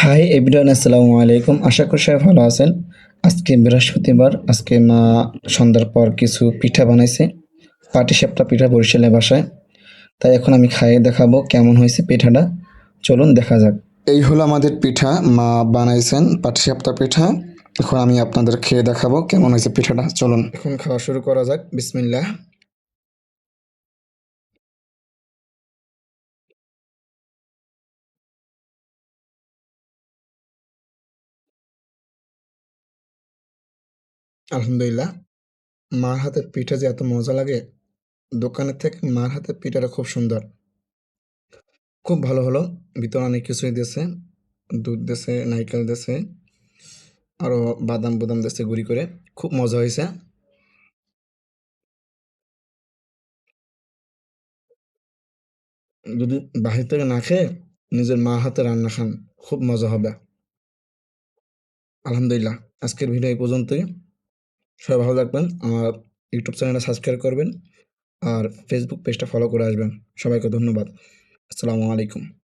Hi everyone, আসসালামু আলাইকুম। আশা করি সবাই ভালো আছেন। আজকে বৃহস্পতিবার। আজকে মা সন্ধ্যার পর কিছু পিঠা বানাইছে, পাটিসাপটা পিঠা বরিশালের বাসায়। তাই এখন আমি খাইয়ে দেখাবো কেমন হয়েছে পিঠাটা। চলুন দেখা যাক। এই হলো আমাদের পিঠা, মা বানাইছেন পাটিসাপটা পিঠা। এখন আমি আপনাদের খেয়ে দেখাবো কেমন হয়েছে পিঠাটা। চলুন এখন খাওয়া শুরু করা যাক। বিসমিল্লাহ। আলহামদুলিল্লাহ, মার হাতের পিঠা যে এত মজা লাগে, দোকানের থেকে মার হাতের পিঠাটা খুব সুন্দর, খুব ভালো হলো। ভিতরে অনেক কিছুই দিয়েছে, দুধ দিয়েছে, নারকেল দিয়েছে, আরও বাদাম বুদাম দিয়েছে গুঁড়ি করে। খুব মজা হয়েছে। যদি বাহির থেকে না খেয়ে নিজের মা হাতে রান্না খান, খুব মজা হবে। আলহামদুলিল্লাহ, আজকের ভিডিও এই পর্যন্তই। সবাই ভালো থাকবেন। আমার ইউটিউব চ্যানেলটা সাবস্ক্রাইব করবেন আর ফেসবুক পেজটা ফলো করে আসবেন। সবাইকে ধন্যবাদ। আসসালামু আলাইকুম।